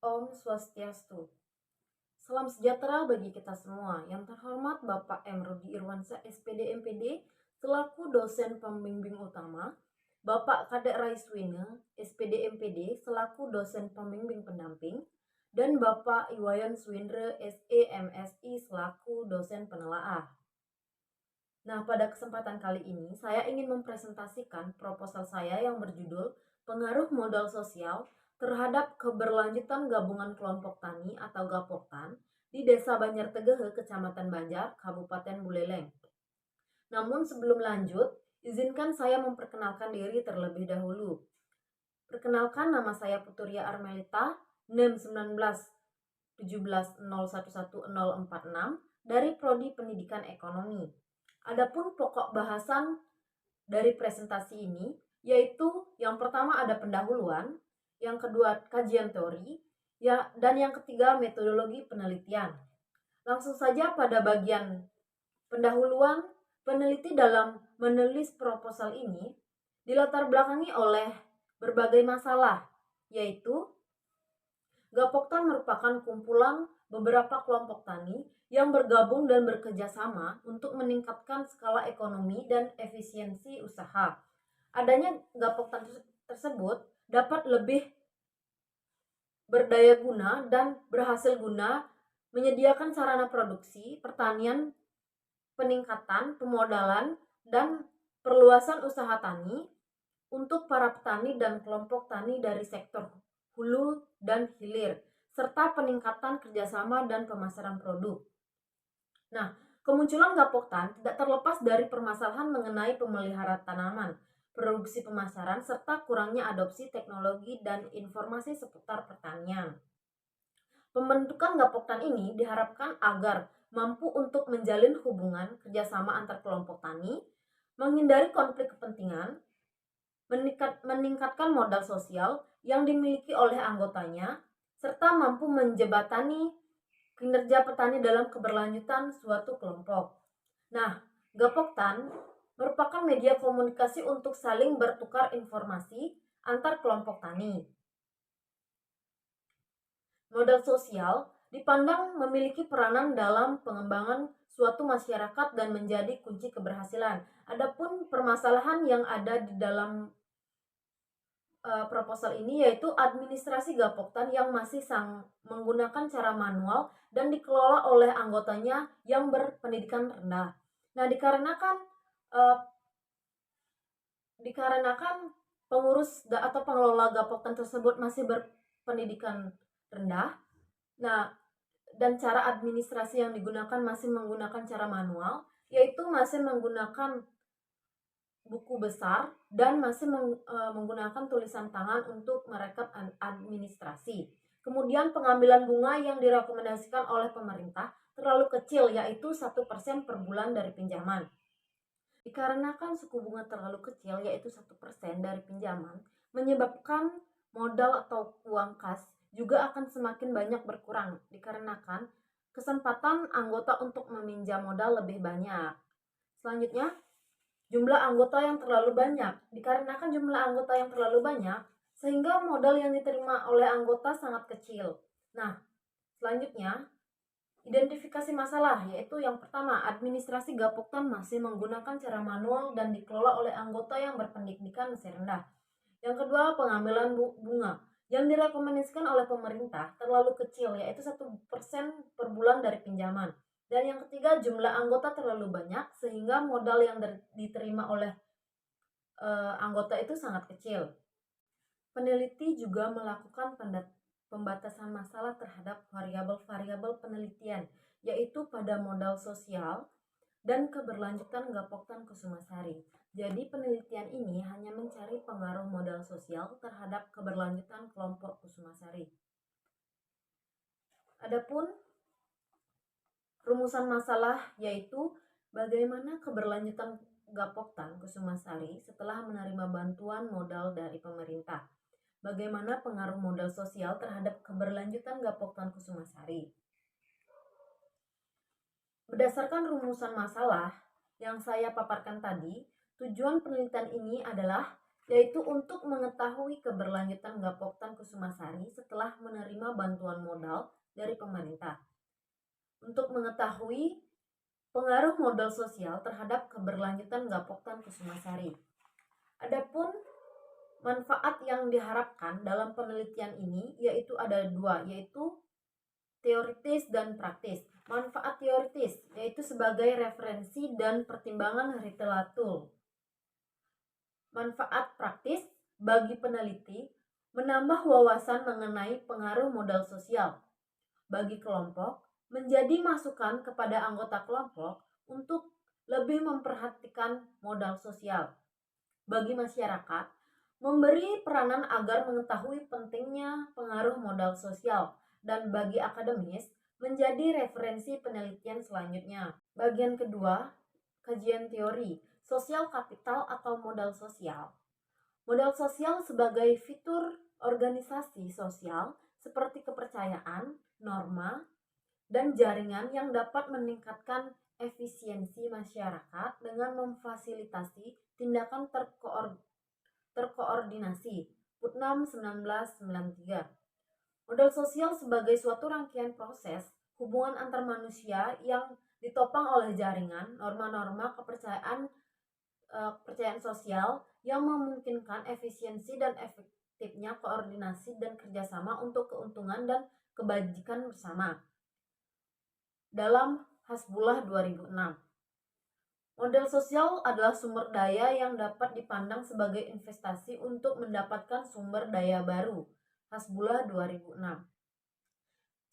Om Swastiastu. Salam sejahtera bagi kita semua. Yang terhormat Bapak M. Rudi Irwansyah, SPD MPD, selaku dosen pembimbing utama, Bapak Kadek Raiswine, SPD MPD, selaku dosen pembimbing pendamping, dan Bapak Iwayan Swindre, SE MSI, selaku dosen penelaah. Nah, pada kesempatan kali ini, saya ingin mempresentasikan proposal saya yang berjudul Pengaruh Modal Sosial terhadap Keberlanjutan Gabungan Kelompok Tani atau Gapoktan di Desa Banjartegehe, Kecamatan Banjar, Kabupaten Buleleng. Namun sebelum lanjut, izinkan saya memperkenalkan diri terlebih dahulu. Perkenalkan, nama saya Puturia Armelita, NIM 1917011046 dari Prodi Pendidikan Ekonomi. Adapun pokok bahasan dari presentasi ini yaitu yang pertama ada pendahuluan, yang kedua kajian teori, ya, dan yang ketiga metodologi penelitian. Langsung saja pada bagian pendahuluan, peneliti dalam menulis proposal ini dilatar belakangi oleh berbagai masalah, yaitu Gapoktan merupakan kumpulan beberapa kelompok tani yang bergabung dan bekerja sama untuk meningkatkan skala ekonomi dan efisiensi usaha. Adanya Gapoktan tersebut dapat lebih berdaya guna dan berhasil guna menyediakan sarana produksi, pertanian, peningkatan pemodalan, dan perluasan usaha tani untuk para petani dan kelompok tani dari sektor hulu dan hilir, serta peningkatan kerjasama dan pemasaran produk. Nah, kemunculan Gapoktan tidak terlepas dari permasalahan mengenai pemeliharaan tanaman, produksi pemasaran, serta kurangnya adopsi teknologi dan informasi seputar pertanian. Pembentukan Gapoktan ini diharapkan agar mampu untuk menjalin hubungan kerjasama antar kelompok tani, menghindari konflik kepentingan, meningkatkan modal sosial yang dimiliki oleh anggotanya, serta mampu menjembatani kinerja petani dalam keberlanjutan suatu kelompok. Nah, Gapoktan merupakan media komunikasi untuk saling bertukar informasi antar kelompok tani. Modal sosial dipandang memiliki peranan dalam pengembangan suatu masyarakat dan menjadi kunci keberhasilan. Adapun permasalahan yang ada di dalam proposal ini yaitu administrasi Gapoktan yang masih menggunakan cara manual dan dikelola oleh anggotanya yang berpendidikan rendah. Nah, dikarenakan pengurus atau pengelola Gapoktan tersebut masih berpendidikan rendah, nah, dan cara administrasi yang digunakan masih menggunakan cara manual, yaitu masih menggunakan buku besar dan masih menggunakan tulisan tangan untuk merekap administrasi. Kemudian pengambilan bunga yang direkomendasikan oleh pemerintah terlalu kecil, yaitu 1% per bulan dari pinjaman. Dikarenakan suku bunga terlalu kecil, yaitu 1% dari pinjaman, menyebabkan modal atau uang kas juga akan semakin banyak berkurang, dikarenakan kesempatan anggota untuk meminjam modal lebih banyak. Selanjutnya, jumlah anggota yang terlalu banyak. Dikarenakan jumlah anggota yang terlalu banyak, sehingga modal yang diterima oleh anggota sangat kecil. Nah, selanjutnya, identifikasi masalah, yaitu yang pertama, administrasi Gapoktan masih menggunakan cara manual dan dikelola oleh anggota yang berpendidikan masih rendah. Yang kedua, pengambilan bunga yang direkomendasikan oleh pemerintah terlalu kecil, yaitu 1% per bulan dari pinjaman. Dan yang ketiga, jumlah anggota terlalu banyak sehingga modal yang diterima oleh anggota itu sangat kecil. Peneliti juga melakukan pembatasan masalah terhadap variabel-variabel penelitian, yaitu pada modal sosial dan keberlanjutan Gapoktan Kusumasari. Jadi penelitian ini hanya mencari pengaruh modal sosial terhadap keberlanjutan kelompok Kusumasari. Adapun rumusan masalah yaitu bagaimana keberlanjutan Gapoktan Kusumasari setelah menerima bantuan modal dari pemerintah. Bagaimana pengaruh modal sosial terhadap keberlanjutan Gapoktan Kusumasari. Berdasarkan rumusan masalah yang saya paparkan tadi, tujuan penelitian ini adalah yaitu untuk mengetahui keberlanjutan Gapoktan Kusumasari setelah menerima bantuan modal dari pemerintah. Untuk mengetahui pengaruh modal sosial terhadap keberlanjutan Gapoktan Kusumasari. Adapun manfaat yang diharapkan dalam penelitian ini yaitu ada dua, yaitu teoritis dan praktis. Manfaat teoritis yaitu sebagai referensi dan pertimbangan literatur. Manfaat praktis bagi peneliti menambah wawasan mengenai pengaruh modal sosial bagi kelompok, menjadi masukan kepada anggota kelompok untuk lebih memperhatikan modal sosial. Bagi masyarakat, memberi peranan agar mengetahui pentingnya pengaruh modal sosial, dan bagi akademis menjadi referensi penelitian selanjutnya. Bagian kedua, kajian teori, sosial kapital atau modal sosial. Modal sosial sebagai fitur organisasi sosial seperti kepercayaan, norma, dan jaringan yang dapat meningkatkan efisiensi masyarakat dengan memfasilitasi tindakan terkoordinasi. Putnam 1993. Modal sosial sebagai suatu rangkaian proses hubungan antar manusia yang ditopang oleh jaringan, norma-norma kepercayaan sosial yang memungkinkan efisiensi dan efektifnya koordinasi dan kerjasama untuk keuntungan dan kebajikan bersama. Dalam Hasbullah 2006. Modal sosial adalah sumber daya yang dapat dipandang sebagai investasi untuk mendapatkan sumber daya baru. Hasbullah 2006.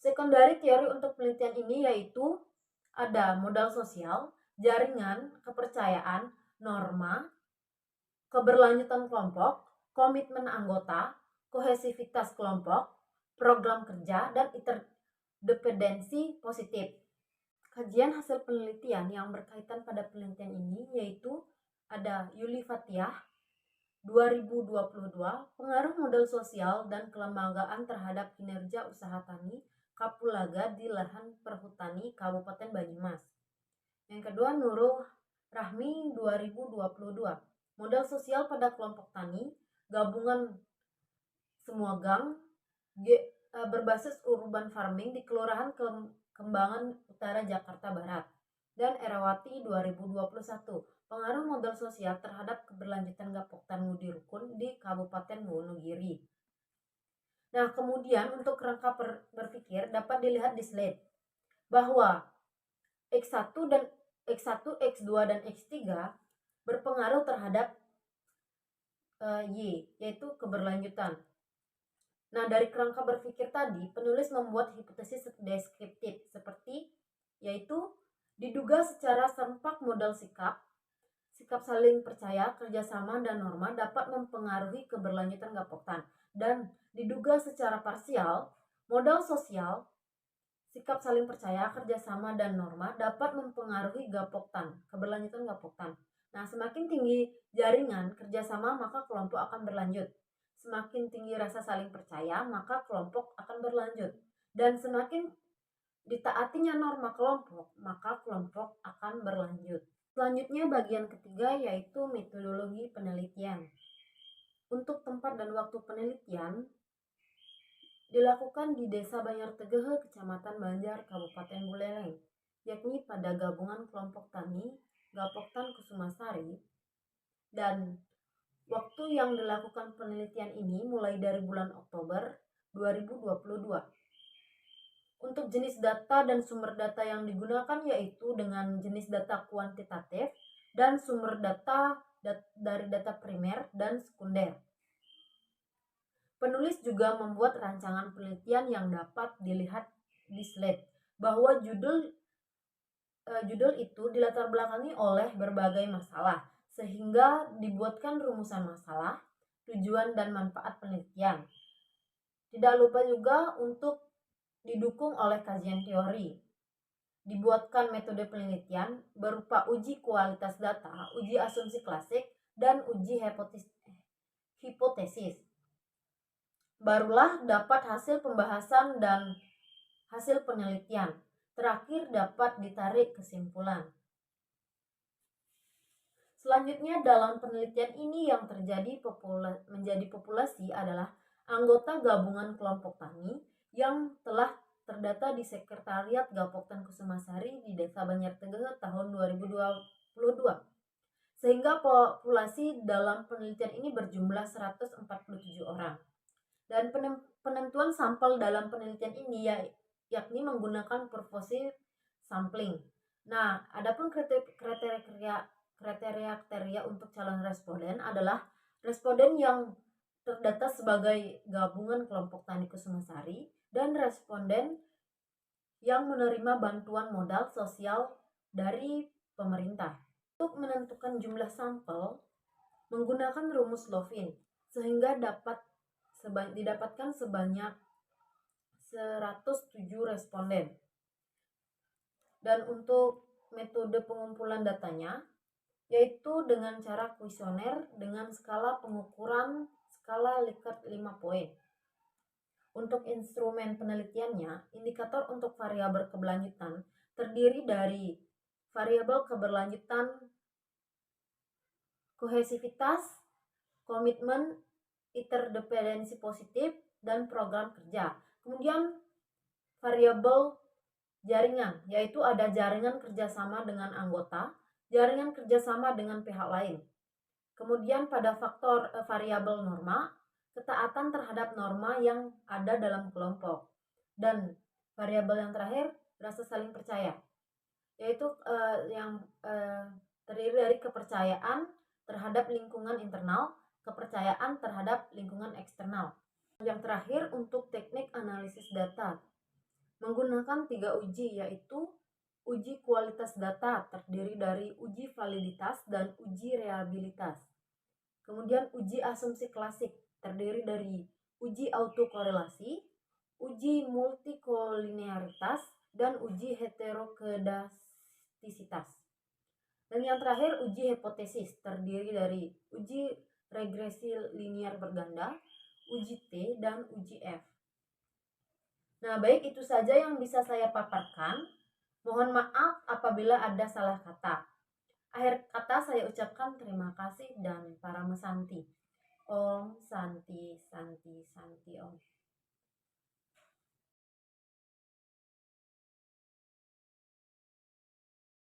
Sekundari teori untuk penelitian ini yaitu ada modal sosial, jaringan, kepercayaan, norma, keberlanjutan kelompok, komitmen anggota, kohesivitas kelompok, program kerja, dan interdependensi positif. Kajian hasil penelitian yang berkaitan pada penelitian ini yaitu ada Yuli Fathiah 2022, pengaruh modal sosial dan kelembagaan terhadap kinerja usaha tani kapulaga di lahan perhutani Kabupaten Banyumas. Yang kedua, Nurul Rahmi 2022, modal sosial pada kelompok tani gabungan semua gang berbasis urban farming di Kelurahan Kembangan Utara Jakarta Barat. Dan Erawati 2021, pengaruh modal sosial terhadap keberlanjutan Gapoktan Ngudi Rukun di Kabupaten Wonogiri. Nah, kemudian untuk rangka berpikir dapat dilihat di slide bahwa X1 dan X1, X2 dan X3 berpengaruh terhadap Y, yaitu keberlanjutan. Nah, dari kerangka berpikir tadi, penulis membuat hipotesis deskriptif seperti yaitu diduga secara serempak modal sikap saling percaya, kerjasama, dan norma dapat mempengaruhi keberlanjutan Gapoktan. Dan diduga secara parsial, modal sosial, sikap saling percaya, kerjasama, dan norma dapat mempengaruhi Gapoktan, keberlanjutan Gapoktan. Nah, semakin tinggi jaringan kerjasama maka kelompok akan berlanjut. Semakin tinggi rasa saling percaya, maka kelompok akan berlanjut. Dan semakin ditaatinya norma kelompok, maka kelompok akan berlanjut. Selanjutnya bagian ketiga yaitu metodologi penelitian. Untuk tempat dan waktu penelitian dilakukan di Desa Banjar Tegehe, Kecamatan Banjar, Kabupaten Buleleng, yakni pada gabungan kelompok tani Gapoktan Kusumasari, dan waktu yang dilakukan penelitian ini mulai dari bulan Oktober 2022. Untuk jenis data dan sumber data yang digunakan yaitu dengan jenis data kuantitatif dan sumber data dari data primer dan sekunder. Penulis juga membuat rancangan penelitian yang dapat dilihat di slide, bahwa judul itu dilatar belakangi oleh berbagai masalah, sehingga dibuatkan rumusan masalah, tujuan, dan manfaat penelitian. Tidak lupa juga untuk didukung oleh kajian teori. Dibuatkan metode penelitian berupa uji kualitas data, uji asumsi klasik, dan uji hipotesis. Barulah dapat hasil pembahasan dan hasil penelitian. Terakhir dapat ditarik kesimpulan. Selanjutnya dalam penelitian ini yang menjadi populasi adalah anggota gabungan kelompok tani yang telah terdata di Sekretariat Gapoktan Kusumasari di Desa Banjartengah tahun 2022. Sehingga populasi dalam penelitian ini berjumlah 147 orang. Dan penentuan sampel dalam penelitian ini yakni menggunakan purposive sampling. Nah, adapun kriteria untuk calon responden adalah responden yang terdata sebagai gabungan kelompok tani Kusumasari dan responden yang menerima bantuan modal sosial dari pemerintah. Untuk menentukan jumlah sampel menggunakan rumus Lovin sehingga didapatkan sebanyak 107 responden. Dan untuk metode pengumpulan datanya yaitu dengan cara kuesioner dengan skala pengukuran skala Likert 5 poin. Untuk instrumen penelitiannya, indikator untuk variabel keberlanjutan terdiri dari variabel keberlanjutan kohesivitas, komitmen, interdependensi positif, dan program kerja. Kemudian variabel jaringan, yaitu ada jaringan kerjasama dengan anggota, jaringan kerjasama dengan pihak lain. Kemudian pada faktor variabel norma, ketaatan terhadap norma yang ada dalam kelompok. Dan variabel yang terakhir, rasa saling percaya, yaitu yang terdiri dari kepercayaan terhadap lingkungan internal, kepercayaan terhadap lingkungan eksternal. Yang terakhir untuk teknik analisis data, menggunakan 3 uji, yaitu uji kualitas data terdiri dari uji validitas dan uji reliabilitas. Kemudian uji asumsi klasik terdiri dari uji autokorelasi, uji multikolinearitas, dan uji heterokedastisitas. Dan yang terakhir uji hipotesis terdiri dari uji regresi linier berganda, uji T, dan uji F. Nah, baik itu saja yang bisa saya paparkan. Mohon maaf apabila ada salah kata. Akhir kata saya ucapkan terima kasih dan para mesanti. Om Santi Santi Santi Om.